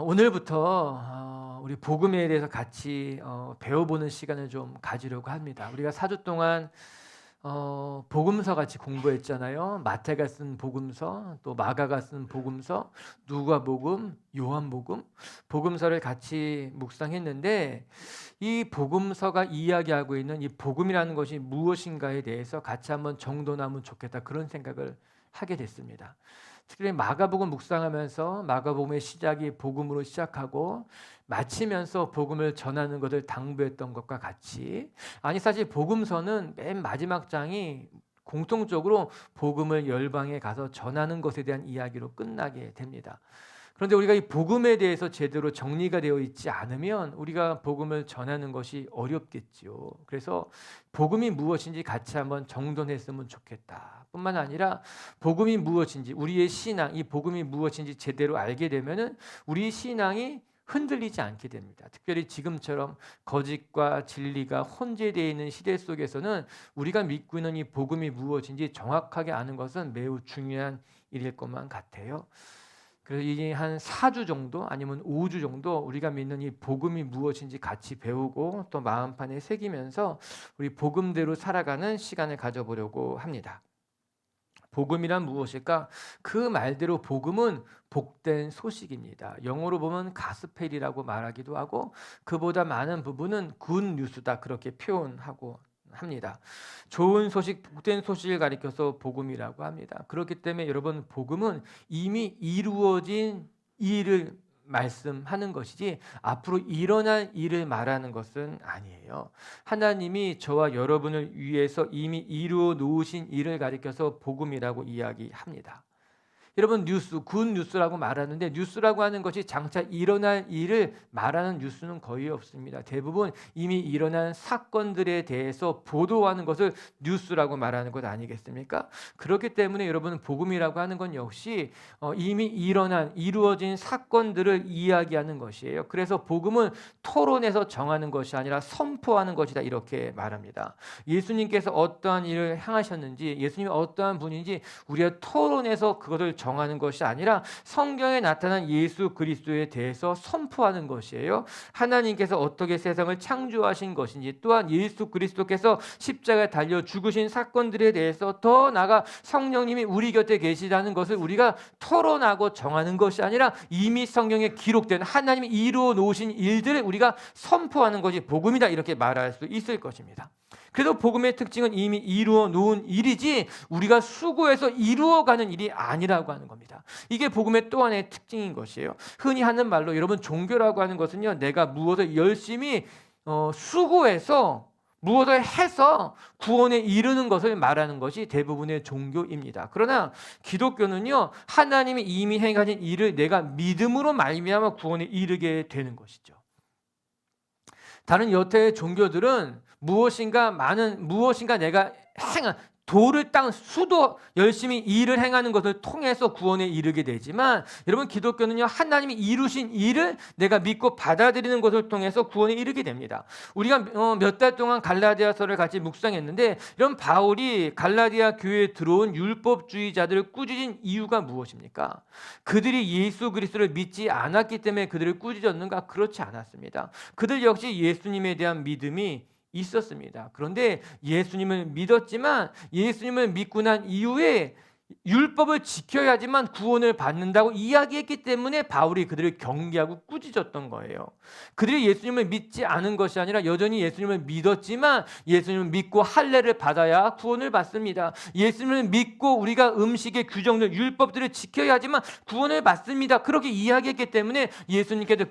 오늘부터 우리 복음에 대해서 같이 배워보는 시간을 좀 가지려고 합니다. 우리가 4주 동안 복음서 같이 공부했잖아요. 마태가 쓴 복음서, 또 마가가 쓴 복음서, 누가복음, 요한복음, 복음서를 같이 묵상했는데, 이 복음서가 이야기하고 있는 이 복음이라는 것이 무엇인가에 대해서 같이 한번 정돈하면 좋겠다, 그런 생각을 하게 됐습니다. 특히 마가복음 묵상하면서 마가복음의 시작이 복음으로 시작하고 마치면서 복음을 전하는 것을 당부했던 것과 같이, 아니 사실 복음서는 맨 마지막 장이 공통적으로 복음을 열방에 가서 전하는 것에 대한 이야기로 끝나게 됩니다. 그런데 우리가 이 복음에 대해서 제대로 정리가 되어 있지 않으면 우리가 복음을 전하는 것이 어렵겠지요. 그래서 복음이 무엇인지 같이 한번 정돈했으면 좋겠다. 뿐만 아니라 복음이 무엇인지, 우리의 신앙, 이 복음이 무엇인지 제대로 알게 되면은 우리 신앙이 흔들리지 않게 됩니다. 특별히 지금처럼 거짓과 진리가 혼재되어 있는 시대 속에서는 우리가 믿고 있는 이 복음이 무엇인지 정확하게 아는 것은 매우 중요한 일일 것만 같아요. 그래서 이게 한 4주 정도 아니면 5주 정도 우리가 믿는 이 복음이 무엇인지 같이 배우고 또 마음판에 새기면서 우리 복음대로 살아가는 시간을 가져보려고 합니다. 복음이란 무엇일까? 그 말대로 복음은 복된 소식입니다. 영어로 보면 가스펠이라고 말하기도 하고, 그보다 많은 부분은 굿 뉴스다, 그렇게 표현하고 합니다. 좋은 소식, 복된 소식을 가리켜서 복음이라고 합니다. 그렇기 때문에 여러분, 복음은 이미 이루어진 일을 말씀하는 것이지 앞으로 일어날 일을 말하는 것은 아니에요. 하나님이 저와 여러분을 위해서 이미 이루어 놓으신 일을 가리켜서 복음이라고 이야기합니다. 여러분, 뉴스, 굿 뉴스라고 말하는데, 뉴스라고 하는 것이 장차 일어날 일을 말하는 뉴스는 거의 없습니다. 대부분 이미 일어난 사건들에 대해서 보도하는 것을 뉴스라고 말하는 것 아니겠습니까? 그렇기 때문에 여러분, 복음이라고 하는 건 역시 이미 일어난, 이루어진 사건들을 이야기하는 것이에요. 그래서 복음은 토론에서 정하는 것이 아니라 선포하는 것이다, 이렇게 말합니다. 예수님께서 어떠한 일을 행하셨는지, 예수님이 어떠한 분인지 우리가 토론에서 그것을 정하는 것이 아니라 성경에 나타난 예수 그리스도에 대해서 선포하는 것이에요. 하나님께서 어떻게 세상을 창조하신 것인지, 또한 예수 그리스도께서 십자가에 달려 죽으신 사건들에 대해서 더 나아가 성령님이 우리 곁에 계시다는 것을 우리가 토론하고 정하는 것이 아니라 이미 성경에 기록된 하나님이 이루어 놓으신 일들을 우리가 선포하는 것이 복음이다, 이렇게 말할 수 있을 것입니다. 그래도 복음의 특징은 이미 이루어 놓은 일이지 우리가 수고해서 이루어가는 일이 아니라고 하는 겁니다. 이게 복음의 또 하나의 특징인 것이에요. 흔히 하는 말로, 여러분, 종교라고 하는 것은요, 내가 무엇을 열심히 수고해서 무엇을 해서 구원에 이르는 것을 말하는 것이 대부분의 종교입니다. 그러나 기독교는요, 하나님이 이미 행하신 일을 내가 믿음으로 말미암아 구원에 이르게 되는 것이죠. 다른 여태의 종교들은 무엇인가 내가 행한 돌을 땅 수도 열심히 일을 행하는 것을 통해서 구원에 이르게 되지만, 여러분, 기독교는요, 하나님이 이루신 일을 내가 믿고 받아들이는 것을 통해서 구원에 이르게 됩니다. 우리가 몇 달 동안 갈라디아서를 같이 묵상했는데, 이런 바울이 갈라디아 교회에 들어온 율법주의자들을 꾸짖은 이유가 무엇입니까? 그들이 예수 그리스도를 믿지 않았기 때문에 그들을 꾸짖었는가? 그렇지 않았습니다. 그들 역시 예수님에 대한 믿음이 있었습니다. 그런데 예수님을 믿었지만, 예수님을 믿고 난 이후에 율법을 지켜야지만 구원을 받는다고 이야기했기 때문에 바울이 그들을 경계하고 꾸짖었던 거예요. 그들이 예수님을 믿지 않은 것이 아니라 여전히 예수님을 믿었지만, 예수님을 믿고 할례를 받아야 구원을 받습니다. 예수님을 믿고 우리가 음식의 규정들, 율법들을 지켜야지만 구원을 받습니다. 그렇게 이야기했기 때문에 예수님께서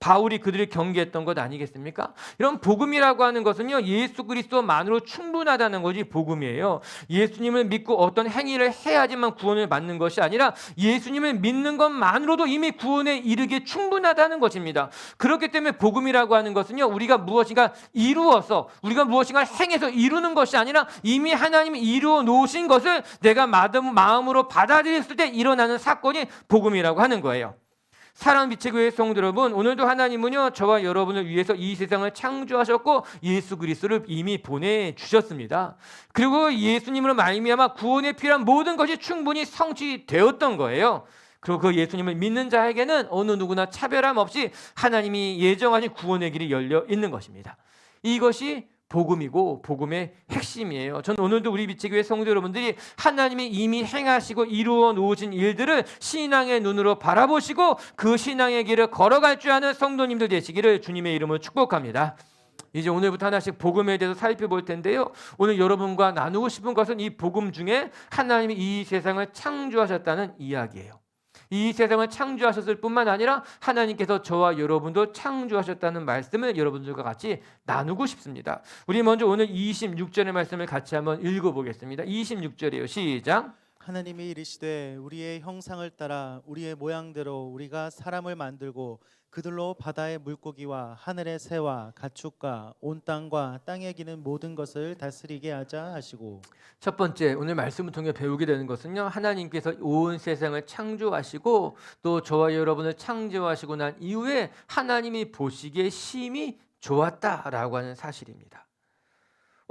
바울이 그들을 경계했던 것 아니겠습니까? 이런 복음이라고 하는 것은요, 예수 그리스도만으로 충분하다는 것이 복음이에요. 예수님을 믿고 어떤 행위를 해야지만 구원을 받는 것이 아니라 예수님을 믿는 것만으로도 이미 구원에 이르게 충분하다는 것입니다. 그렇기 때문에 복음이라고 하는 것은요, 우리가 무엇인가 이루어서, 우리가 무엇인가 행해서 이루는 것이 아니라 이미 하나님이 이루어 놓으신 것을 내가 마음으로 받아들였을 때 일어나는 사건이 복음이라고 하는 거예요. 사랑하는 빛의 교회 성도 여러분, 오늘도 하나님은요 저와 여러분을 위해서 이 세상을 창조하셨고 예수 그리스도를 이미 보내주셨습니다. 그리고 예수님으로 말미암아 구원에 필요한 모든 것이 충분히 성취되었던 거예요. 그리고 그 예수님을 믿는 자에게는 어느 누구나 차별함 없이 하나님이 예정하신 구원의 길이 열려 있는 것입니다. 이것이 복음이고 복음의 핵심이에요. 저는 오늘도 우리 빛의 교회 성도 여러분들이 하나님이 이미 행하시고 이루어 놓으신 일들을 신앙의 눈으로 바라보시고 그 신앙의 길을 걸어갈 줄 아는 성도님들 되시기를 주님의 이름으로 축복합니다. 이제 오늘부터 하나씩 복음에 대해서 살펴볼 텐데요. 오늘 여러분과 나누고 싶은 것은 이 복음 중에 하나님이 이 세상을 창조하셨다는 이야기예요. 이 세상을 창조하셨을 뿐만 아니라 하나님께서 저와 여러분도 창조하셨다는 말씀을 여러분들과 같이 나누고 싶습니다. 우리 먼저 오늘 26절의 말씀을 같이 한번 읽어보겠습니다. 26절이에요. 시작. 하나님이 이르시되 우리의 형상을 따라 우리의 모양대로 우리가 사람을 만들고 그들로 바다의 물고기와 하늘의 새와 가축과 온 땅과 땅에 기는 모든 것을 다스리게 하자 하시고. 첫 번째 오늘 말씀을 통해 배우게 되는 것은요, 하나님께서 온 세상을 창조하시고 또 저와 여러분을 창조하시고 난 이후에 하나님이 보시기에 심히 좋았다라고 하는 사실입니다.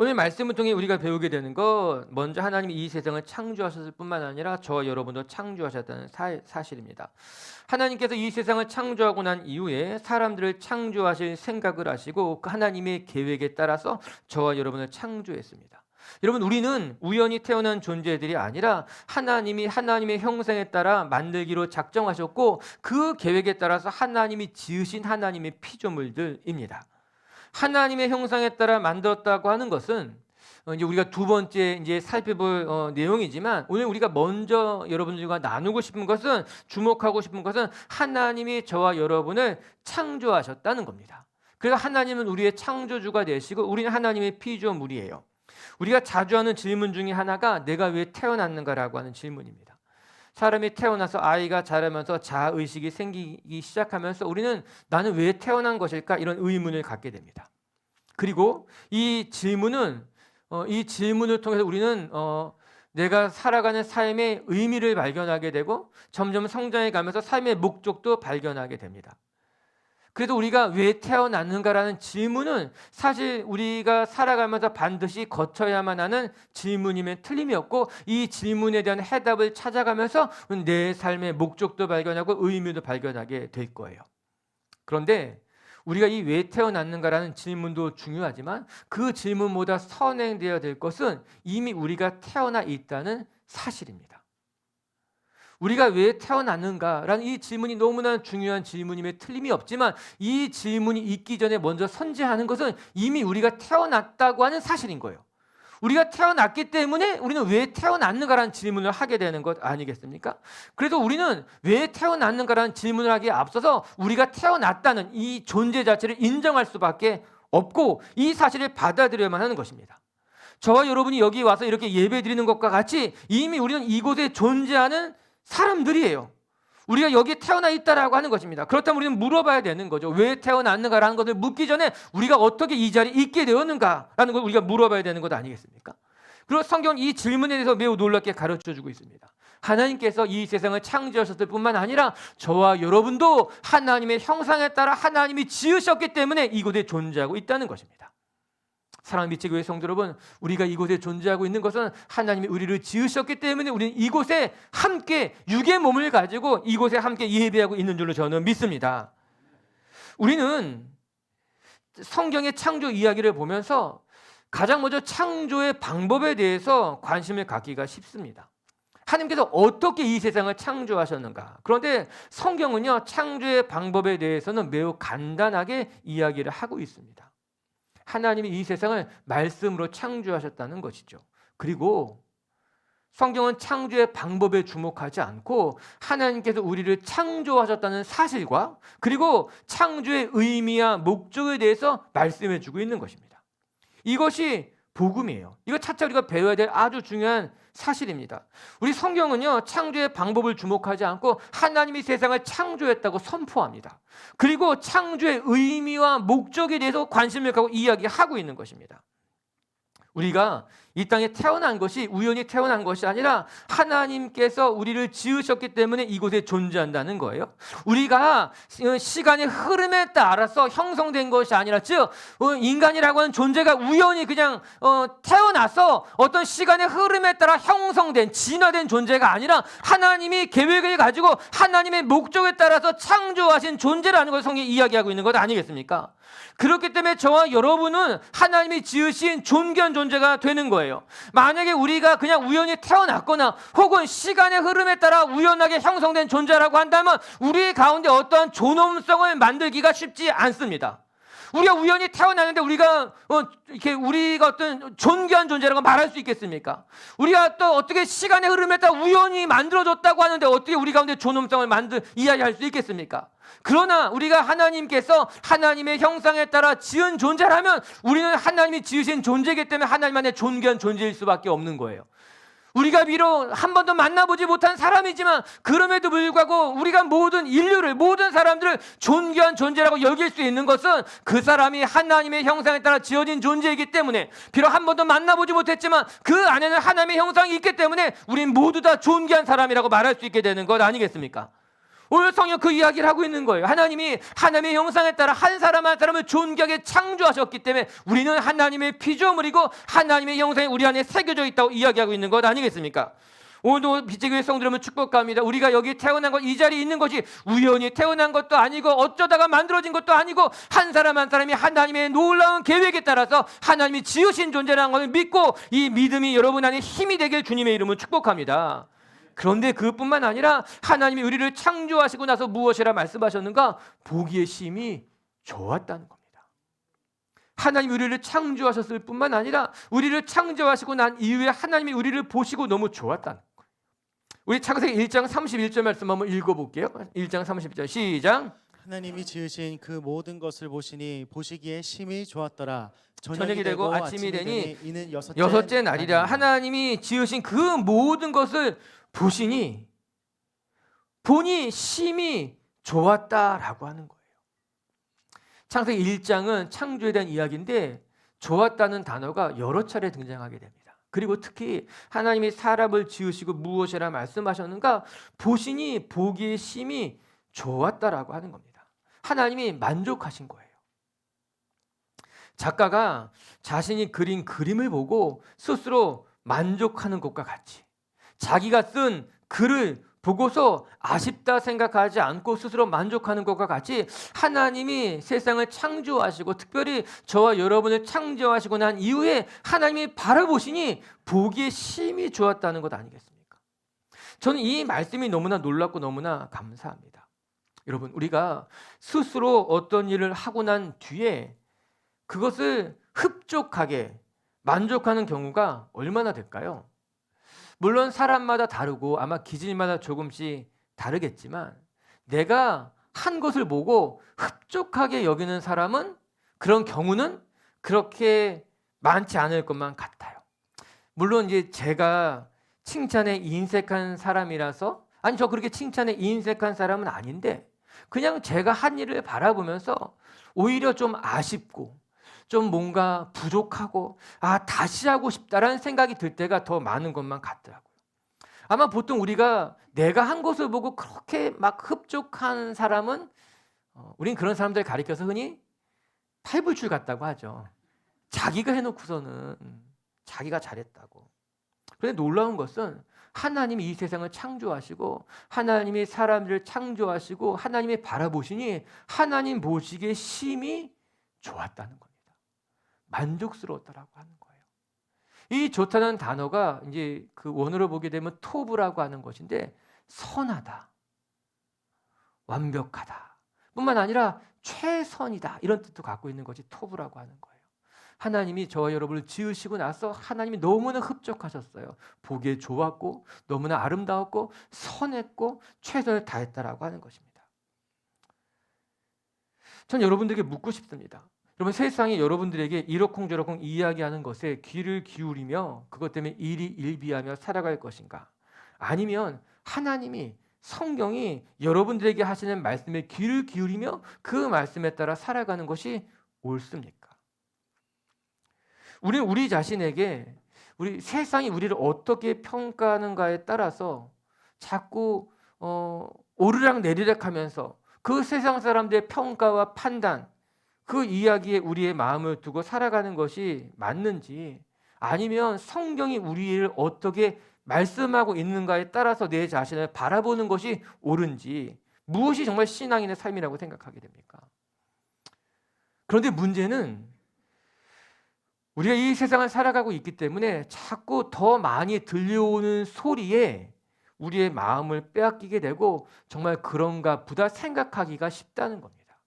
오늘 말씀을 통해 우리가 배우게 되는 것, 먼저 하나님이 이 세상을 창조하셨을 뿐만 아니라 저와 여러분도 창조하셨다는 사실입니다. 하나님께서 이 세상을 창조하고 난 이후에 사람들을 창조하실 생각을 하시고 그 하나님의 계획에 따라서 저와 여러분을 창조했습니다. 여러분, 우리는 우연히 태어난 존재들이 아니라 하나님이 하나님의 형상에 따라 만들기로 작정하셨고 그 계획에 따라서 하나님이 지으신 하나님의 피조물들입니다. 하나님의 형상에 따라 만들었다고 하는 것은 이제 우리가 두 번째 이제 살펴볼 내용이지만, 오늘 우리가 먼저 여러분들과 나누고 싶은 것은, 주목하고 싶은 것은 하나님이 저와 여러분을 창조하셨다는 겁니다. 그래서 하나님은 우리의 창조주가 되시고 우리는 하나님의 피조물이에요. 우리가 자주 하는 질문 중에 하나가 내가 왜 태어났는가라고 하는 질문입니다. 사람이 태어나서 아이가 자라면서 자아의식이 생기기 시작하면서 우리는 나는 왜 태어난 것일까? 이런 의문을 갖게 됩니다. 그리고 이 질문을 통해서 우리는 내가 살아가는 삶의 의미를 발견하게 되고 점점 성장해 가면서 삶의 목적도 발견하게 됩니다. 그래도 우리가 왜 태어났는가라는 질문은 사실 우리가 살아가면서 반드시 거쳐야만 하는 질문이면 틀림이 없고, 이 질문에 대한 해답을 찾아가면서 내 삶의 목적도 발견하고 의미도 발견하게 될 거예요. 그런데 우리가 이 왜 태어났는가라는 질문도 중요하지만 그 질문보다 선행되어야 될 것은 이미 우리가 태어나 있다는 사실입니다. 우리가 왜 태어났는가라는 이 질문이 너무나 중요한 질문임에 틀림이 없지만, 이 질문이 있기 전에 먼저 선제하는 것은 이미 우리가 태어났다고 하는 사실인 거예요. 우리가 태어났기 때문에 우리는 왜 태어났는가라는 질문을 하게 되는 것 아니겠습니까? 그래서 우리는 왜 태어났는가라는 질문을 하기에 앞서서 우리가 태어났다는 이 존재 자체를 인정할 수밖에 없고 이 사실을 받아들여야만 하는 것입니다. 저와 여러분이 여기 와서 이렇게 예배드리는 것과 같이 이미 우리는 이곳에 존재하는 사람들이에요. 우리가 여기에 태어나 있다라고 하는 것입니다. 그렇다면 우리는 물어봐야 되는 거죠. 왜 태어났는가라는 것을 묻기 전에 우리가 어떻게 이 자리에 있게 되었는가라는 걸 우리가 물어봐야 되는 것 아니겠습니까? 그리고 성경은 이 질문에 대해서 매우 놀랍게 가르쳐주고 있습니다. 하나님께서 이 세상을 창조하셨을 뿐만 아니라 저와 여러분도 하나님의 형상에 따라 하나님이 지으셨기 때문에 이곳에 존재하고 있다는 것입니다. 사랑하는 빛의 교회 성도 여러분, 우리가 이곳에 존재하고 있는 것은 하나님이 우리를 지으셨기 때문에 우리는 이곳에 함께 육의 몸을 가지고 이곳에 함께 예배하고 있는 줄로 저는 믿습니다. 우리는 성경의 창조 이야기를 보면서 가장 먼저 창조의 방법에 대해서 관심을 갖기가 쉽습니다. 하나님께서 어떻게 이 세상을 창조하셨는가? 그런데 성경은요, 창조의 방법에 대해서는 매우 간단하게 이야기를 하고 있습니다. 하나님이 이 세상을 말씀으로 창조하셨다는 것이죠. 그리고 성경은 창조의 방법에 주목하지 않고 하나님께서 우리를 창조하셨다는 사실과 그리고 창조의 의미와 목적에 대해서 말씀해 주고 있는 것입니다. 이것이 복음이에요. 이거 차차 우리가 배워야 될 아주 중요한 사실입니다. 우리 성경은요, 창조의 방법을 주목하지 않고 하나님이 세상을 창조했다고 선포합니다. 그리고 창조의 의미와 목적에 대해서 관심을 갖고 이야기하고 있는 것입니다. 우리가 이 땅에 태어난 것이 우연히 태어난 것이 아니라 하나님께서 우리를 지으셨기 때문에 이곳에 존재한다는 거예요. 우리가 시간의 흐름에 따라서 형성된 것이 아니라, 즉 인간이라고 하는 존재가 우연히 그냥 태어나서 어떤 시간의 흐름에 따라 형성된, 진화된 존재가 아니라 하나님이 계획을 가지고 하나님의 목적에 따라서 창조하신 존재라는 것을 성경이 이야기하고 있는 것 아니겠습니까? 그렇기 때문에 저와 여러분은 하나님이 지으신 존귀한 존재가 되는 거예요. 만약에 우리가 그냥 우연히 태어났거나 혹은 시간의 흐름에 따라 우연하게 형성된 존재라고 한다면 우리 가운데 어떠한 존엄성을 만들기가 쉽지 않습니다. 우리가 우연히 태어났는데 우리가 어떤 존귀한 존재라고 말할 수 있겠습니까? 우리가 또 어떻게 시간의 흐름에 따라 우연히 만들어졌다고 하는데 어떻게 우리 가운데 존엄성을 이야기할 수 있겠습니까? 그러나 우리가 하나님께서 하나님의 형상에 따라 지은 존재라면 우리는 하나님이 지으신 존재이기 때문에 하나님 안에 존귀한 존재일 수밖에 없는 거예요. 우리가 비록 한 번도 만나보지 못한 사람이지만 그럼에도 불구하고 우리가 모든 인류를, 모든 사람들을 존귀한 존재라고 여길 수 있는 것은 그 사람이 하나님의 형상에 따라 지어진 존재이기 때문에, 비록 한 번도 만나보지 못했지만 그 안에는 하나님의 형상이 있기 때문에 우린 모두 다 존귀한 사람이라고 말할 수 있게 되는 것 아니겠습니까? 오늘 성경 그 이야기를 하고 있는 거예요. 하나님이 하나님의 형상에 따라 한 사람 한 사람을 존귀하게 창조하셨기 때문에 우리는 하나님의 피조물이고 하나님의 형상이 우리 안에 새겨져 있다고 이야기하고 있는 것 아니겠습니까? 오늘도 빛의교회 성도들은 축복합니다. 우리가 여기 태어난 것, 이 자리에 있는 것이 우연히 태어난 것도 아니고 어쩌다가 만들어진 것도 아니고 한 사람 한 사람이 하나님의 놀라운 계획에 따라서 하나님이 지으신 존재라는 것을 믿고 이 믿음이 여러분 안에 힘이 되길 주님의 이름으로 축복합니다. 그런데 그것뿐만 아니라 하나님이 우리를 창조하시고 나서 무엇이라 말씀하셨는가? 보기에 심히 좋았다는 겁니다. 하나님이 우리를 창조하셨을 뿐만 아니라 우리를 창조하시고 난 이후에 하나님이 우리를 보시고 너무 좋았다는 거예요. 우리 창세기 1장 31절 말씀 한번 읽어볼게요. 1장 31절 시작. 하나님이 지으신 그 모든 것을 보시니 보시기에 심히 좋았더라. 저녁이 되고 아침이 되니 이는 여섯째 날이라. 하나님이 지으신 그 모든 것을 보시니 보니 심히 좋았다라고 하는 거예요. 창세기 1장은 창조에 대한 이야기인데 좋았다는 단어가 여러 차례 등장하게 됩니다. 그리고 특히 하나님이 사람을 지으시고 무엇이라 말씀하셨는가? 보시니 보기에 심히 좋았다라고 하는 겁니다. 하나님이 만족하신 거예요. 작가가 자신이 그린 그림을 보고 스스로 만족하는 것과 같이 자기가 쓴 글을 보고서 아쉽다 생각하지 않고 스스로 만족하는 것과 같이 하나님이 세상을 창조하시고 특별히 저와 여러분을 창조하시고 난 이후에 하나님이 바라보시니 보기에 심히 좋았다는 것 아니겠습니까? 저는 이 말씀이 너무나 놀랍고 너무나 감사합니다. 여러분, 우리가 스스로 어떤 일을 하고 난 뒤에 그것을 흡족하게 만족하는 경우가 얼마나 될까요? 물론 사람마다 다르고 아마 기질마다 조금씩 다르겠지만 내가 한 것을 보고 흡족하게 여기는 사람은 그런 경우는 그렇게 많지 않을 것만 같아요. 물론 이제 제가 칭찬에 인색한 사람이라서, 아니 저 그렇게 칭찬에 인색한 사람은 아닌데 그냥 제가 한 일을 바라보면서 오히려 좀 아쉽고 좀 뭔가 부족하고 다시 하고 싶다라는 생각이 들 때가 더 많은 것만 같더라고요. 아마 보통 우리가 내가 한 것을 보고 그렇게 막 흡족한 사람은 우린 그런 사람들 가리켜서 흔히 팔불출 같다고 하죠. 자기가 해놓고서는 자기가 잘했다고. 그런데 놀라운 것은 하나님이 이 세상을 창조하시고 하나님이 사람들을 창조하시고 하나님이 바라보시니 하나님 보시기에 심히 좋았다는 겁니다. 만족스러웠다라고 하는 거예요. 이 좋다는 단어가 이제 그 원어로 보게 되면 토브라고 하는 것인데 선하다, 완벽하다 뿐만 아니라 최선이다 이런 뜻도 갖고 있는 것이 토브라고 하는 거예요. 하나님이 저와 여러분을 지으시고 나서 하나님이 너무나 흡족하셨어요. 보기에 좋았고 너무나 아름다웠고 선했고 최선을 다했다라고 하는 것입니다. 전 여러분들에게 묻고 싶습니다. 여러분, 세상이 여러분들에게 이러쿵저러쿵 이야기하는 것에 귀를 기울이며 그것 때문에 일희일비하며 살아갈 것인가? 아니면 하나님이, 성경이 여러분들에게 하시는 말씀에 귀를 기울이며 그 말씀에 따라 살아가는 것이 옳습니까? 우리는 우리 자신에게 우리 세상이 우리를 어떻게 평가하는가에 따라서 자꾸 오르락 내리락 하면서 그 세상 사람들의 평가와 판단, 그 이야기에 우리의 마음을 두고 살아가는 것이 맞는지, 아니면 성경이 우리를 어떻게 말씀하고 있는가에 따라서 내 자신을 바라보는 것이 옳은지, 무엇이 정말 신앙인의 삶이라고 생각하게 됩니까? 그런데 문제는 우리가 이 세상을 살아가고 있기 때문에 자꾸 더 많이 들려오는 소리에 우리의 마음을 빼앗기게 되고 정말 그런가 보다 생각하기가 쉽다는 겁니다.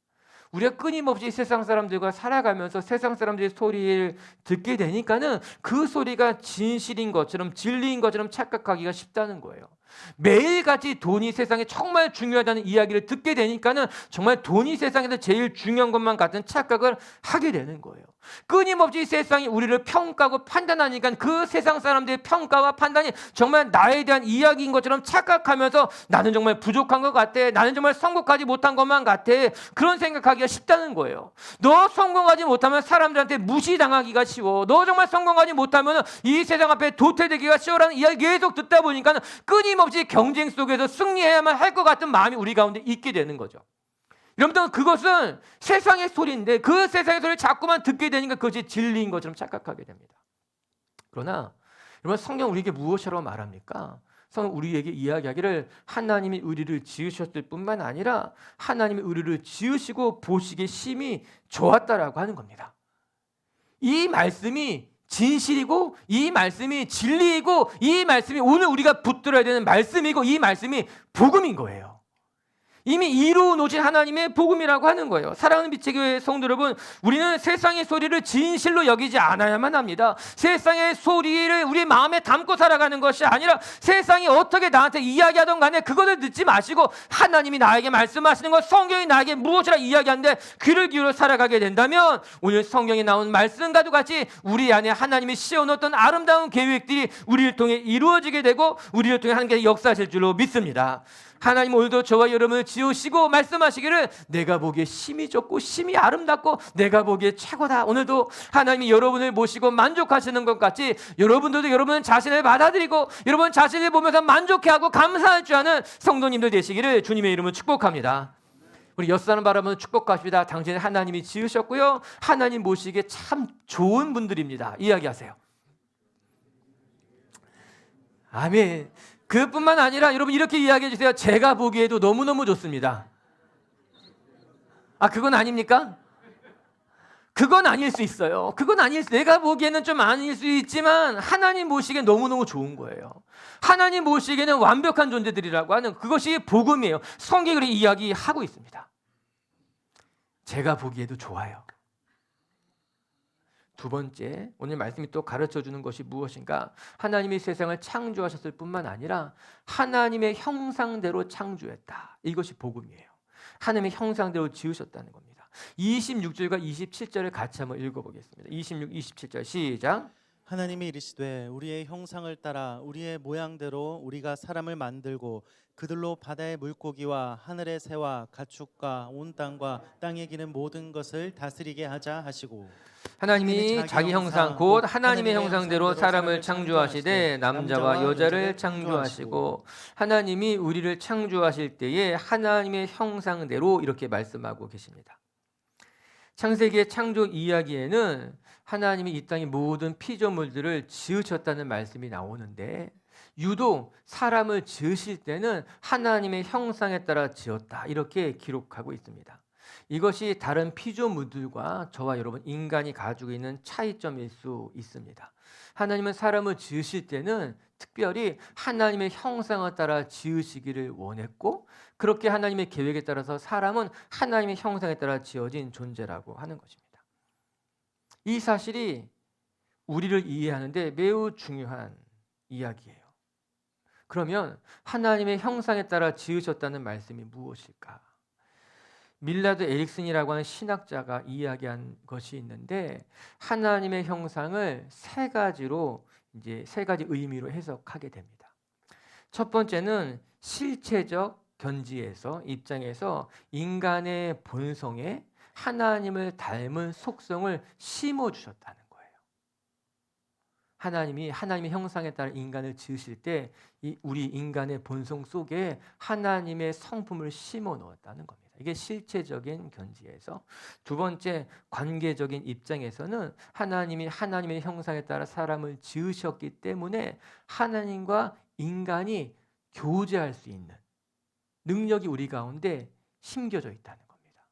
우리가 끊임없이 세상 사람들과 살아가면서 세상 사람들의 소리를 듣게 되니까는 그 소리가 진실인 것처럼 진리인 것처럼 착각하기가 쉽다는 거예요. 매일같이 돈이 세상에 정말 중요하다는 이야기를 듣게 되니까는 정말 돈이 세상에서 제일 중요한 것만 같은 착각을 하게 되는 거예요. 끊임없이 세상이 우리를 평가하고 판단하니까 그 세상 사람들의 평가와 판단이 정말 나에 대한 이야기인 것처럼 착각하면서 나는 정말 부족한 것 같아, 나는 정말 성공하지 못한 것만 같아, 그런 생각하기가 쉽다는 거예요. 너 성공하지 못하면 사람들한테 무시당하기가 쉬워, 너 정말 성공하지 못하면 이 세상 앞에 도태되기가 쉬워라는 이야기 계속 듣다 보니까 끊임없이 경쟁 속에서 승리해야만 할 것 같은 마음이 우리 가운데 있게 되는 거죠. 여러분, 그것은 세상의 소리인데 그 세상의 소리를 자꾸만 듣게 되니까 그것이 진리인 것처럼 착각하게 됩니다. 그러나 여러분, 성경 우리에게 무엇이라고 말합니까? 성경 우리에게 이야기하기를 하나님이 우리를 지으셨을 뿐만 아니라 하나님이 우리를 지으시고 보시기에 심히 좋았다라고 하는 겁니다. 이 말씀이 진실이고 이 말씀이 진리이고 이 말씀이 오늘 우리가 붙들어야 되는 말씀이고 이 말씀이 복음인 거예요. 이미 이루어 놓으신 하나님의 복음이라고 하는 거예요. 사랑하는 빛의 교회 성도 여러분, 우리는 세상의 소리를 진실로 여기지 않아야만 합니다. 세상의 소리를 우리 마음에 담고 살아가는 것이 아니라 세상이 어떻게 나한테 이야기하던 간에 그것을 듣지 마시고 하나님이 나에게 말씀하시는 것, 성경이 나에게 무엇이라 이야기하는데 귀를 기울여 살아가게 된다면 오늘 성경에 나온 말씀과도 같이 우리 안에 하나님이 씌워놓았던 아름다운 계획들이 우리를 통해 이루어지게 되고 우리를 통해 하나님께서 역사하실 줄로 믿습니다. 하나님 오늘도 저와 여러분을 지으시고 말씀하시기를 내가 보기에 심히 좋고 심히 아름답고 내가 보기에 최고다. 오늘도 하나님이 여러분을 모시고 만족하시는 것 같이 여러분들도 여러분 자신을 받아들이고 여러분 자신을 보면서 만족해하고 감사할 줄 아는 성도님들 되시기를 주님의 이름으로 축복합니다. 우리 엿사람 바라보는 축복합시다. 당신은 하나님이 지으셨고요, 하나님 모시기에 참 좋은 분들입니다. 이야기하세요. 아멘. 그뿐만 아니라 여러분 이렇게 이야기해 주세요. 제가 보기에도 너무너무 좋습니다. 그건 아닙니까? 그건 아닐 수 있어요. 그건 내가 보기에는 좀 아닐 수 있지만 하나님 보시기엔 너무너무 좋은 거예요. 하나님 보시기에는 완벽한 존재들이라고 하는 그것이 복음이에요. 성경이 그렇게 이야기하고 있습니다. 제가 보기에도 좋아요. 두 번째, 오늘 말씀이 또 가르쳐주는 것이 무엇인가? 하나님이 세상을 창조하셨을 뿐만 아니라 하나님의 형상대로 창조했다. 이것이 복음이에요. 하나님의 형상대로 지으셨다는 겁니다. 26절과 27절을 같이 한번 읽어보겠습니다. 26, 27절 시작. 하나님이 이르시되 우리의 형상을 따라 우리의 모양대로 우리가 사람을 만들고 그들로 바다의 물고기와 하늘의 새와 가축과 온 땅과 땅에 기는 모든 것을 다스리게 하자 하시고, 하나님이 자기 형상 곧 하나님의 형상대로 사람을 창조하시되 남자와 여자를 창조하시고, 하나님이 우리를 창조하실 때에 하나님의 형상대로 이렇게 말씀하고 계십니다. 창세기의 창조 이야기에는 하나님이 이 땅의 모든 피조물들을 지으셨다는 말씀이 나오는데 유독 사람을 지으실 때는 하나님의 형상에 따라 지었다 이렇게 기록하고 있습니다. 이것이 다른 피조물들과 저와 여러분 인간이 가지고 있는 차이점일 수 있습니다. 하나님은 사람을 지으실 때는 특별히 하나님의 형상에 따라 지으시기를 원했고 그렇게 하나님의 계획에 따라서 사람은 하나님의 형상에 따라 지어진 존재라고 하는 것입니다. 이 사실이 우리를 이해하는데 매우 중요한 이야기예요. 그러면 하나님의 형상에 따라 지으셨다는 말씀이 무엇일까? 밀라드 에릭슨이라고 하는 신학자가 이야기한 것이 있는데 하나님의 형상을 세 가지 의미로 해석하게 됩니다. 첫 번째는 실체적 입장에서 인간의 본성에 하나님을 닮은 속성을 심어주셨다는 거예요. 하나님이 하나님의 형상에 따라 인간을 지으실 때 이 우리 인간의 본성 속에 하나님의 성품을 심어 놓았다는 겁니다. 이게 실체적인 견지에서 두 번째 관계적인 입장에서는 하나님이 하나님의 형상에 따라 사람을 지으셨기 때문에 하나님과 인간이 교제할 수 있는 능력이 우리 가운데 심겨져 있다는 겁니다.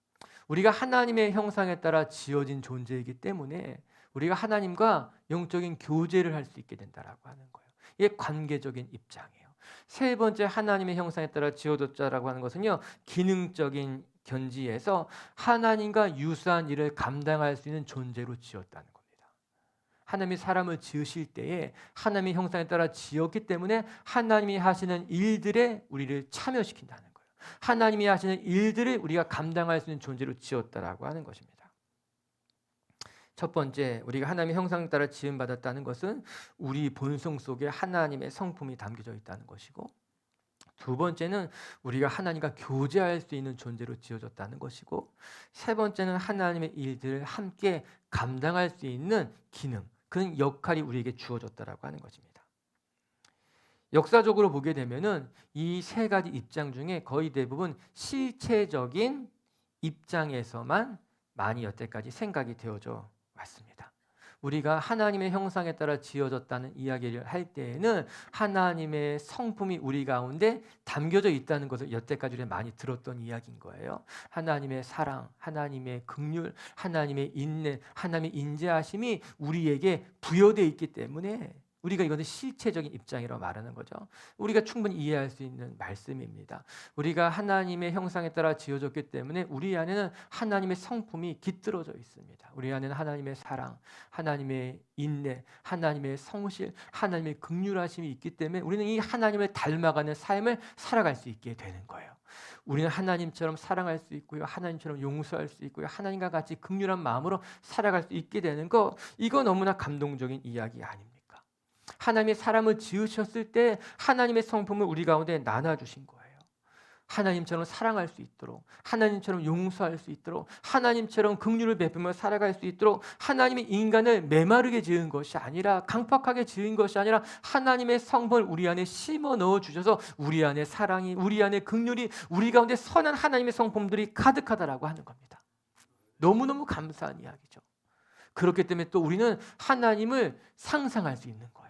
우리가 하나님의 형상에 따라 지어진 존재이기 때문에 우리가 하나님과 영적인 교제를 할 수 있게 된다라고 하는 거예요. 이게 관계적인 입장이에요. 세 번째 하나님의 형상에 따라 지어졌다라고 하는 것은요, 기능적인 견지에서 하나님과 유사한 일을 감당할 수 있는 존재로 지었다는 겁니다. 하나님이 사람을 지으실 때에 하나님의 형상에 따라 지었기 때문에 하나님이 하시는 일들에 우리를 참여시킨다는 거예요. 하나님이 하시는 일들을 우리가 감당할 수 있는 존재로 지었다라고 하는 것입니다. 첫 번째, 우리가 하나님의 형상 따라 지음받았다는 것은 우리 본성 속에 하나님의 성품이 담겨져 있다는 것이고, 두 번째는 우리가 하나님과 교제할 수 있는 존재로 지어졌다는 것이고, 세 번째는 하나님의 일들을 함께 감당할 수 있는 기능, 그런 역할이 우리에게 주어졌다라고 하는 것입니다. 역사적으로 보게 되면은 이 세 가지 입장 중에 거의 대부분 실체적인 입장에서만 많이 여태까지 생각이 되어져 왔습니다. 우리가 하나님의 형상에 따라 지어졌다는 이야기를 할 때에는 하나님의 성품이 우리 가운데 담겨져 있다는 것을 여태까지 우리가 많이 들었던 이야기인 거예요. 하나님의 사랑, 하나님의 긍휼, 하나님의 인내, 하나님의 인자하심이 우리에게 부여되어 있기 때문에 우리가 이것은 실체적인 입장이라고 말하는 거죠. 우리가 충분히 이해할 수 있는 말씀입니다. 우리가 하나님의 형상에 따라 지어졌기 때문에 우리 안에는 하나님의 성품이 깃들어져 있습니다. 우리 안에는 하나님의 사랑, 하나님의 인내, 하나님의 성실, 하나님의 긍휼하심이 있기 때문에 우리는 이 하나님을 닮아가는 삶을 살아갈 수 있게 되는 거예요. 우리는 하나님처럼 사랑할 수 있고요, 하나님처럼 용서할 수 있고요, 하나님과 같이 긍휼한 마음으로 살아갈 수 있게 되는 거, 이거 너무나 감동적인 이야기 아닙니까? 하나님이 사람을 지으셨을 때 하나님의 성품을 우리 가운데 나눠주신 거예요. 하나님처럼 사랑할 수 있도록, 하나님처럼 용서할 수 있도록, 하나님처럼 긍휼을 베풀며 살아갈 수 있도록 하나님이 인간을 메마르게 지은 것이 아니라, 강팍하게 지은 것이 아니라 하나님의 성품을 우리 안에 심어 넣어 주셔서 우리 안에 사랑이, 우리 안에 긍휼이, 우리 가운데 선한 하나님의 성품들이 가득하다라고 하는 겁니다. 너무너무 감사한 이야기죠. 그렇기 때문에 또 우리는 하나님을 상상할 수 있는 거예요.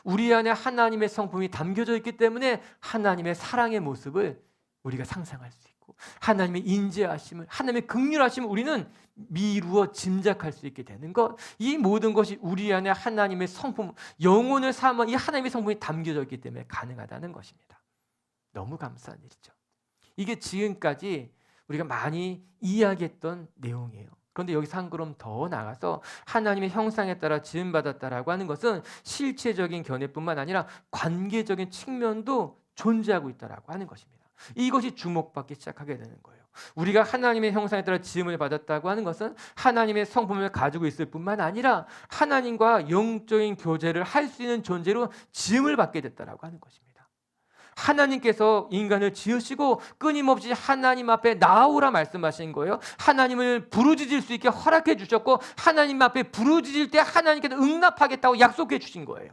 우리 안에 하나님의 성품이 담겨져 있기 때문에 하나님의 사랑의 모습을 우리가 상상할 수 있고, 하나님의 인자하심을, 하나님의 긍휼하심을 우리는 미루어 짐작할 수 있게 되는 것, 이 모든 것이 우리 안에 하나님의 성품, 영혼을 삼은 이 하나님의 성품이 담겨져 있기 때문에 가능하다는 것입니다. 너무 감사한 일이죠. 이게 지금까지 우리가 많이 이야기했던 내용이에요. 그런데 여기서 한 걸음 더 나가서 하나님의 형상에 따라 지음받았다라고 하는 것은 실체적인 견해뿐만 아니라 관계적인 측면도 존재하고 있다라고 하는 것입니다. 이것이 주목받기 시작하게 되는 거예요. 우리가 하나님의 형상에 따라 지음을 받았다고 하는 것은 하나님의 성품을 가지고 있을 뿐만 아니라 하나님과 영적인 교제를 할 수 있는 존재로 지음을 받게 됐다라고 하는 것입니다. 하나님께서 인간을 지으시고 끊임없이 하나님 앞에 나오라 말씀하신 거예요. 하나님을 부르짖을 수 있게 허락해 주셨고, 하나님 앞에 부르짖을 때 하나님께서 응답하겠다고 약속해 주신 거예요.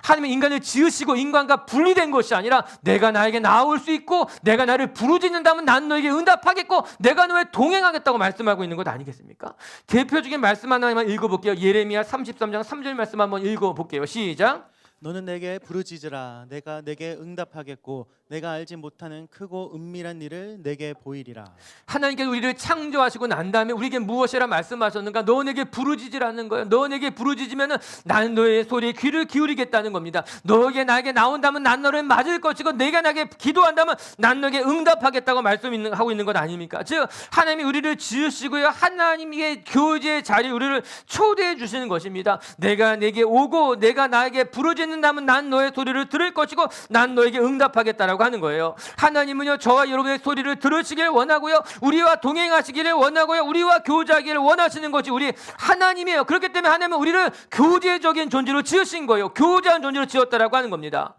하나님은 인간을 지으시고 인간과 분리된 것이 아니라 내가 나에게 나올 수 있고, 내가 나를 부르짖는다면 난 너에게 응답하겠고, 내가 너에 동행하겠다고 말씀하고 있는 것 아니겠습니까? 대표적인 말씀 하나만 읽어볼게요. 예레미야 33장 3절 말씀 한번 읽어볼게요. 시작. 너는 내게 부르짖으라. 내가 내게 응답하겠고 내가 알지 못하는 크고 은밀한 일을 내게 보이리라. 하나님께서 우리를 창조하시고 난 다음에 우리에게 무엇이라 말씀하셨는가? 너 내게 부르짖으라는 거예요. 너 내게 부르짖으면 나는 너의 소리에 귀를 기울이겠다는 겁니다. 너에게 나에게 나온다면 난 너를 맞을 것이고, 내가 나에게 기도한다면 난 너에게 응답하겠다고 말씀하고 있는 것 아닙니까? 즉 하나님이 우리를 지으시고요, 하나님의 교제의 자리에 우리를 초대해 주시는 것입니다. 내가 내게 오고 내가 나에게 부르짖는다면 난 너의 소리를 들을 것이고 난 너에게 응답하겠다라고 하는 거예요. 하나님은요, 저와 여러분의 소리를 들으시길 원하고요, 우리와 동행하시기를 원하고요, 우리와 교제하기를 원하시는 것이 우리 하나님이에요. 그렇기 때문에 하나님은 우리를 교제적인 존재로 지으신 거예요. 교제한 존재로 지었다라고 하는 겁니다.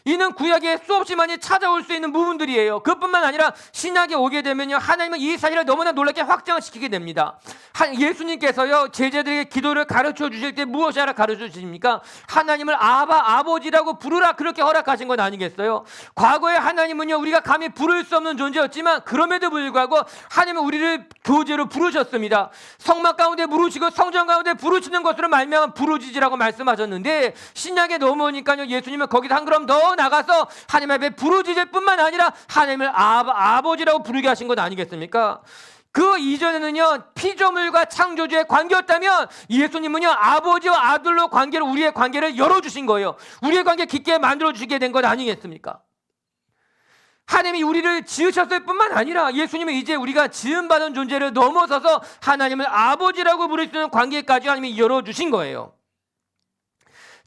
이는 구약에 수없이 많이 찾아올 수 있는 부분들이에요. 그뿐만 아니라 신약에 오게 되면요, 하나님은 이 사실을 너무나 놀랍게 확장시키게 됩니다. 예수님께서요, 제자들에게 기도를 가르쳐 주실 때 무엇이 하라 가르쳐 주십니까? 하나님을 아버지라고 부르라, 그렇게 허락하신 건 아니겠어요? 과거에 하나님은요, 우리가 감히 부를 수 없는 존재였지만 그럼에도 불구하고 하나님은 우리를 교제로 부르셨습니다. 성막 가운데 부르시고 성전 가운데 부르시는 것으로 말미암아 부르짖으라고 말씀하셨는데, 신약에 넘어오니까요, 예수님은 거기서 한 걸음 더 나가서 하나님 앞에 부르짖을 뿐만 아니라 하나님을 아버지라고 부르게 하신 것 아니겠습니까? 그 이전에는요, 피조물과 창조주의 관계였다면 예수님은요, 아버지와 아들로 우리의 관계를 열어주신 거예요. 우리의 관계 깊게 만들어주시게 된 것 아니겠습니까? 하나님이 우리를 지으셨을 뿐만 아니라 예수님은 이제 우리가 지음받은 존재를 넘어서서 하나님을 아버지라고 부를 수 있는 관계까지 하나님이 열어주신 거예요.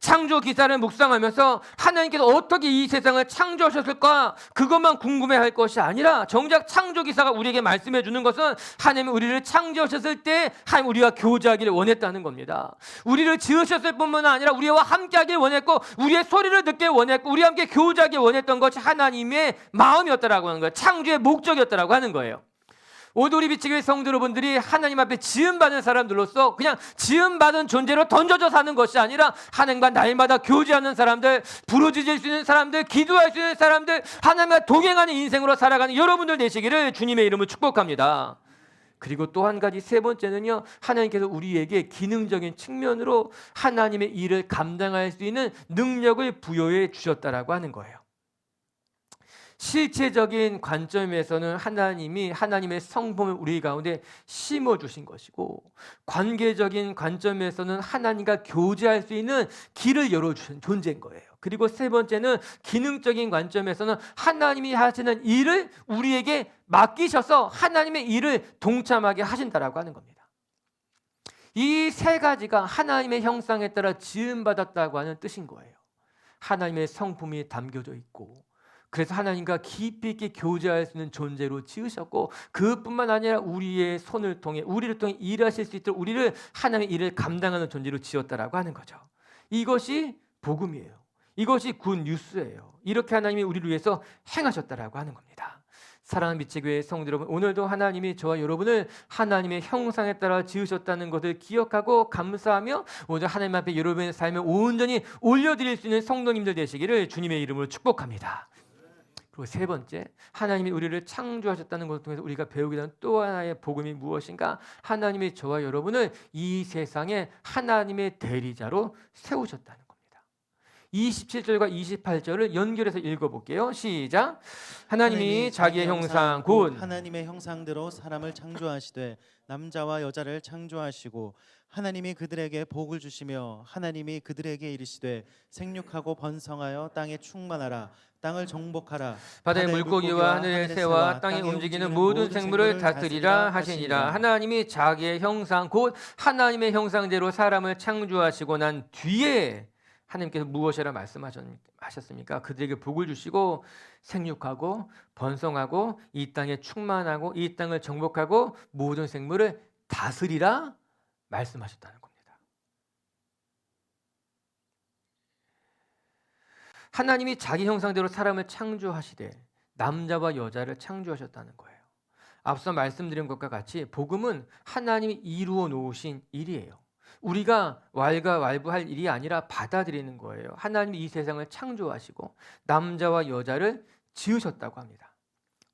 창조 기사를 묵상하면서 하나님께서 어떻게 이 세상을 창조하셨을까, 그것만 궁금해할 것이 아니라 정작 창조 기사가 우리에게 말씀해 주는 것은 하나님이 우리를 창조하셨을 때 하나님 우리와 교제하기를 원했다는 겁니다. 우리를 지으셨을 뿐만 아니라 우리와 함께하길 원했고, 우리의 소리를 듣길 원했고, 우리와 함께 교제하길 원했던 것이 하나님의 마음이었다라고 하는 거예요. 창조의 목적이었다라고 하는 거예요. 오늘 우리 비치교회 성도 여러분들이 하나님 앞에 지음받은 사람들로서 그냥 지음받은 존재로 던져져 사는 것이 아니라 하나님과 날마다 교제하는 사람들, 부르짖을 수 있는 사람들, 기도할 수 있는 사람들, 하나님과 동행하는 인생으로 살아가는 여러분들 되시기를 주님의 이름으로 축복합니다. 그리고 또 한 가지, 세 번째는요, 하나님께서 우리에게 기능적인 측면으로 하나님의 일을 감당할 수 있는 능력을 부여해 주셨다라고 하는 거예요. 실체적인 관점에서는 하나님이 하나님의 성품을 우리 가운데 심어주신 것이고, 관계적인 관점에서는 하나님과 교제할 수 있는 길을 열어주신 존재인 거예요. 그리고 세 번째는 기능적인 관점에서는 하나님이 하시는 일을 우리에게 맡기셔서 하나님의 일을 동참하게 하신다라고 하는 겁니다. 이 세 가지가 하나님의 형상에 따라 지음받았다고 하는 뜻인 거예요. 하나님의 성품이 담겨져 있고, 그래서 하나님과 깊이 있게 교제할 수 있는 존재로 지으셨고, 그뿐만 아니라 우리의 손을 통해, 우리를 통해 일하실 수 있도록 우리를 하나님의 일을 감당하는 존재로 지었다라고 하는 거죠. 이것이 복음이에요. 이것이 굿 뉴스예요. 이렇게 하나님이 우리를 위해서 행하셨다라고 하는 겁니다. 사랑하는 미치교회 성도 여러분, 오늘도 하나님이 저와 여러분을 하나님의 형상에 따라 지으셨다는 것을 기억하고 감사하며 오늘 하나님 앞에 여러분의 삶을 온전히 올려드릴 수 있는 성도님들 되시기를 주님의 이름으로 축복합니다. 그리고 세 번째, 하나님이 우리를 창조하셨다는 것을 통해서 우리가 배우게 되는 또 하나의 복음이 무엇인가? 하나님이 저와 여러분을 이 세상에 하나님의 대리자로 세우셨다는 겁니다. 27절과 28절을 연결해서 읽어볼게요. 시작. 하나님이 자기의 형상 곧 하나님의 형상대로 사람을 창조하시되 남자와 여자를 창조하시고, 하나님이 그들에게 복을 주시며 하나님이 그들에게 이르시되 생육하고 번성하여 땅에 충만하라, 땅을 정복하라, 바다의 물고기와 하늘의 새와 땅에 움직이는 모든 생물을 다스리라 하시니라. 하나님이 자기의 형상 곧 하나님의 형상대로 사람을 창조하시고 난 뒤에 하나님께서 무엇이라 말씀하셨습니까? 그들에게 복을 주시고 생육하고 번성하고 이 땅에 충만하고 이 땅을 정복하고 모든 생물을 다스리라 말씀하셨다는 겁니다. 하나님이 자기 형상대로 사람을 창조하시되 남자와 여자를 창조하셨다는 거예요. 앞서 말씀드린 것과 같이 복음은 하나님이 이루어 놓으신 일이에요. 우리가 왈가왈부할 일이 아니라 받아들이는 거예요. 하나님이 이 세상을 창조하시고 남자와 여자를 지으셨다고 합니다.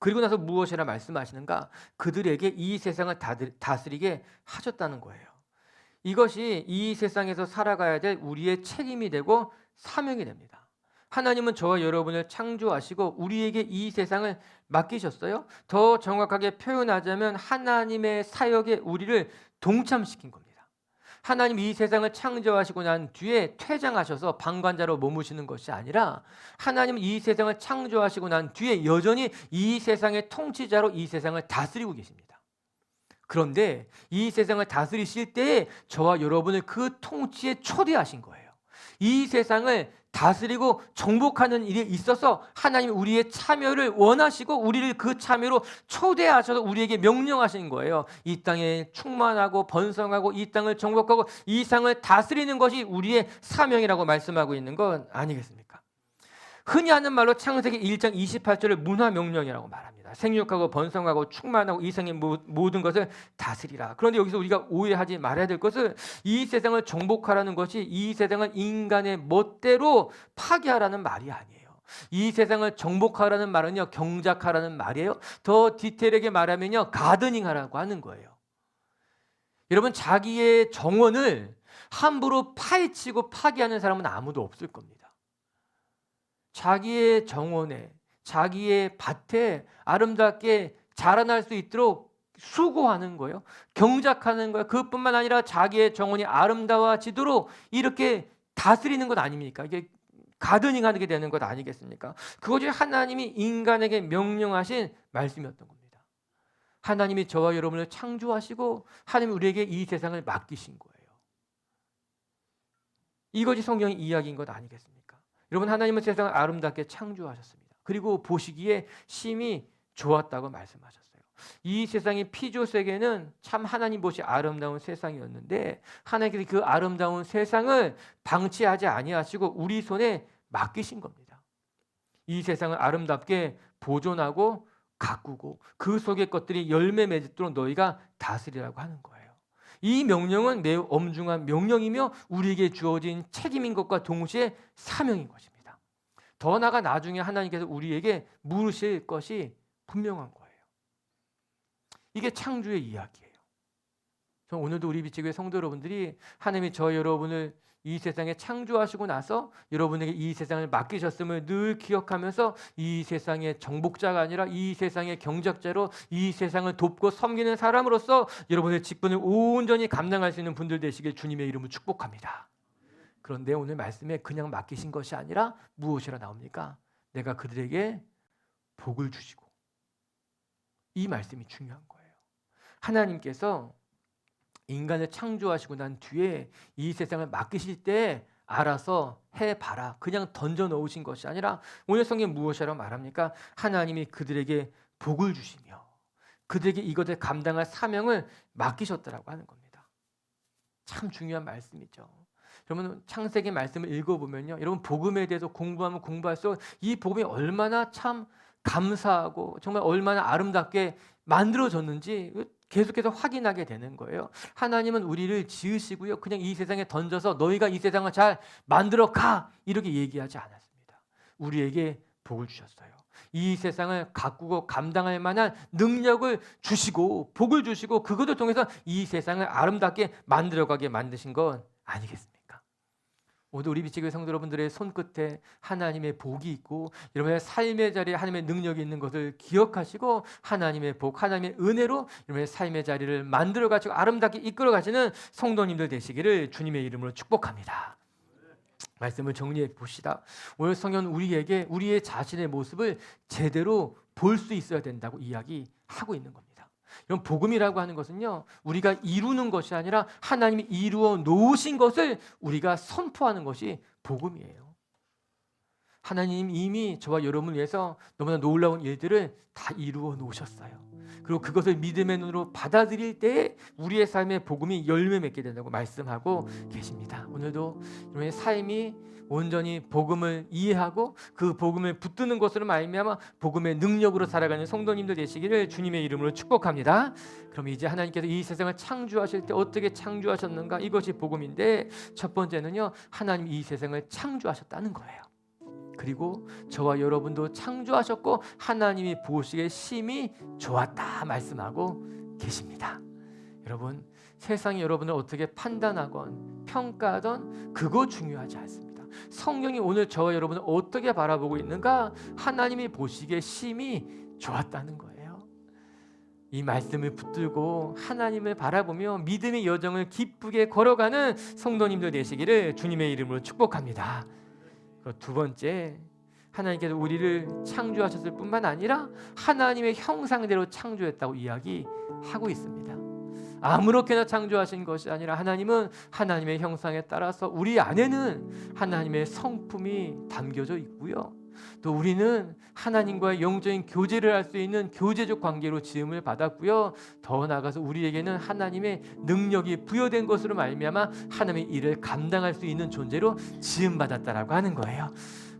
그리고 나서 무엇이라 말씀하시는가? 그들에게 이 세상을 다스리게 하셨다는 거예요. 이것이 이 세상에서 살아가야 될 우리의 책임이 되고 사명이 됩니다. 하나님은 저와 여러분을 창조하시고 우리에게 이 세상을 맡기셨어요. 더 정확하게 표현하자면 하나님의 사역에 우리를 동참시킨 겁니다. 하나님이 이 세상을 창조하시고 난 뒤에 퇴장하셔서 방관자로 머무시는 것이 아니라 하나님은 이 세상을 창조하시고 난 뒤에 여전히 이 세상의 통치자로 이 세상을 다스리고 계십니다. 그런데 이 세상을 다스리실 때에 저와 여러분을 그 통치에 초대하신 거예요. 이 세상을 다스리고 정복하는 일에 있어서 하나님이 우리의 참여를 원하시고 우리를 그 참여로 초대하셔서 우리에게 명령하신 거예요. 이 땅에 충만하고 번성하고 이 땅을 정복하고 이 세상을 다스리는 것이 우리의 사명이라고 말씀하고 있는 건 아니겠습니까? 흔히 하는 말로 창세기 1장 28절을 문화명령이라고 말합니다. 생육하고 번성하고 충만하고 이생의 모든 것을 다스리라. 그런데 여기서 우리가 오해하지 말아야 될 것은 이 세상을 정복하라는 것이 이 세상을 인간의 멋대로 파괴하라는 말이 아니에요. 이 세상을 정복하라는 말은요, 경작하라는 말이에요. 더 디테일하게 말하면요, 가드닝하라고 하는 거예요. 여러분, 자기의 정원을 함부로 파헤치고 파괴하는 사람은 아무도 없을 겁니다. 자기의 정원에, 자기의 밭에 아름답게 자라날 수 있도록 수고하는 거예요. 경작하는 거예요. 그것뿐만 아니라 자기의 정원이 아름다워지도록 이렇게 다스리는 것 아닙니까? 이게 가드닝하게 되는 것 아니겠습니까? 그것이 하나님이 인간에게 명령하신 말씀이었던 겁니다. 하나님이 저와 여러분을 창조하시고 하나님이 우리에게 이 세상을 맡기신 거예요. 이것이 성경의 이야기인 것 아니겠습니까? 여러분, 하나님은 세상을 아름답게 창조하셨습니다. 그리고 보시기에 심히 좋았다고 말씀하셨어요. 이 세상의 피조 세계는 참 하나님 보시 아름다운 세상이었는데 하나님께서 그 아름다운 세상을 방치하지 아니하시고 우리 손에 맡기신 겁니다. 이 세상을 아름답게 보존하고 가꾸고 그 속의 것들이 열매 맺도록 너희가 다스리라고 하는 거예요. 이 명령은 매우 엄중한 명령이며 우리에게 주어진 책임인 것과 동시에 사명인 것입니다. 더 나아가 나중에 하나님께서 우리에게 물으실 것이 분명한 거예요. 이게 창조의 이야기예요. 오늘도 우리 빛의 교회 성도 여러분들이 하나님이 저 여러분을 이 세상에 창조하시고 나서 여러분에게 이 세상을 맡기셨음을 늘 기억하면서 이 세상의 정복자가 아니라 이 세상의 경작자로 이 세상을 돕고 섬기는 사람으로서 여러분의 직분을 온전히 감당할 수 있는 분들 되시길 주님의 이름으로 축복합니다. 그런데 오늘 말씀에 그냥 맡기신 것이 아니라 무엇이라 나옵니까? 내가 그들에게 복을 주시고, 이 말씀이 중요한 거예요. 하나님께서 인간을 창조하시고 난 뒤에 이 세상을 맡기실 때 알아서 해봐라, 그냥 던져 놓으신 것이 아니라 오늘 성경 무엇이라고 말합니까? 하나님이 그들에게 복을 주시며 그들에게 이것을 감당할 사명을 맡기셨다라고 하는 겁니다. 참 중요한 말씀이죠. 여러분, 창세기 말씀을 읽어보면요, 여러분 복음에 대해서 공부하면 공부할수록 이 복음이 얼마나 참 감사하고 정말 얼마나 아름답게 만들어졌는지 계속해서 확인하게 되는 거예요. 하나님은 우리를 지으시고요, 그냥 이 세상에 던져서 너희가 이 세상을 잘 만들어 가 이렇게 얘기하지 않았습니다. 우리에게 복을 주셨어요. 이 세상을 가꾸고 감당할 만한 능력을 주시고 복을 주시고 그것을 통해서 이 세상을 아름답게 만들어가게 만드신 건 아니겠습니까? 모두 우리 빛의 교회 성도 여러분들의 손끝에 하나님의 복이 있고 여러분의 삶의 자리에 하나님의 능력이 있는 것을 기억하시고 하나님의 복, 하나님의 은혜로 여러분의 삶의 자리를 만들어가지고 아름답게 이끌어가시는 성도님들 되시기를 주님의 이름으로 축복합니다. 말씀을 정리해 봅시다. 오늘 성경은 우리에게 우리의 자신의 모습을 제대로 볼 수 있어야 된다고 이야기하고 있는 겁니다. 이런 복음이라고 하는 것은요, 우리가 이루는 것이 아니라 하나님이 이루어 놓으신 것을 우리가 선포하는 것이 복음이에요. 하나님 이미 저와 여러분을 위해서 너무나 놀라운 일들을 다 이루어 놓으셨어요. 그리고 그것을 믿음의 눈으로 받아들일 때 우리의 삶의 복음이 열매 맺게 된다고 말씀하고 계십니다. 오늘도 여러분의 삶이 온전히 복음을 이해하고 그 복음을 붙드는 것으로 말미암아 복음의 능력으로 살아가는 성도님들 되시기를 주님의 이름으로 축복합니다. 그럼 이제 하나님께서 이 세상을 창조하실 때 어떻게 창조하셨는가, 이것이 복음인데 첫 번째는요, 하나님이 이 세상을 창조하셨다는 거예요. 그리고 저와 여러분도 창조하셨고 하나님이 보시기에 심히 좋았다 말씀하고 계십니다. 여러분, 세상이 여러분을 어떻게 판단하건 평가하던 그거 중요하지 않습니다. 성경이 오늘 저와 여러분을 어떻게 바라보고 있는가, 하나님이 보시기에 심히 좋았다는 거예요. 이 말씀을 붙들고 하나님을 바라보며 믿음의 여정을 기쁘게 걸어가는 성도님들 되시기를 주님의 이름으로 축복합니다. 두 번째, 하나님께서 우리를 창조하셨을 뿐만 아니라 하나님의 형상대로 창조했다고 이야기하고 있습니다. 아무렇게나 창조하신 것이 아니라 하나님은 하나님의 형상에 따라서 우리 안에는 하나님의 성품이 담겨져 있고요, 또 우리는 하나님과의 영적인 교제를 할 수 있는 교제적 관계로 지음을 받았고요, 더 나아가서 우리에게는 하나님의 능력이 부여된 것으로 말미암아 하나님의 일을 감당할 수 있는 존재로 지음받았다라고 하는 거예요.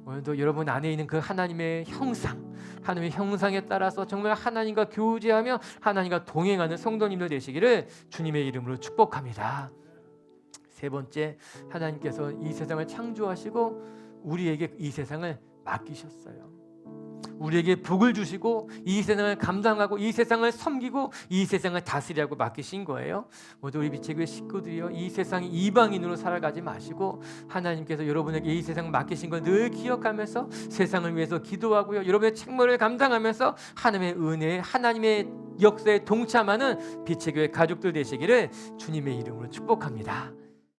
오늘도 여러분 안에 있는 그 하나님의 형상, 하나님의 형상에 따라서 정말 하나님과 교제하며 하나님과 동행하는 성도님들 되시기를 주님의 이름으로 축복합니다. 세 번째, 하나님께서 이 세상을 창조하시고 우리에게 이 세상을 맡기셨어요. 우리에게 복을 주시고 이 세상을 감당하고 이 세상을 섬기고 이 세상을 다스리라고 맡기신 거예요. 모두 우리 빛의 교회 식구들이요, 이 세상이 이방인으로 살아가지 마시고 하나님께서 여러분에게 이 세상 맡기신 걸 늘 기억하면서 세상을 위해서 기도하고요, 여러분의 책무를 감당하면서 하나님의 은혜, 하나님의 역사에 동참하는 빛의 교회 가족들 되시기를 주님의 이름으로 축복합니다.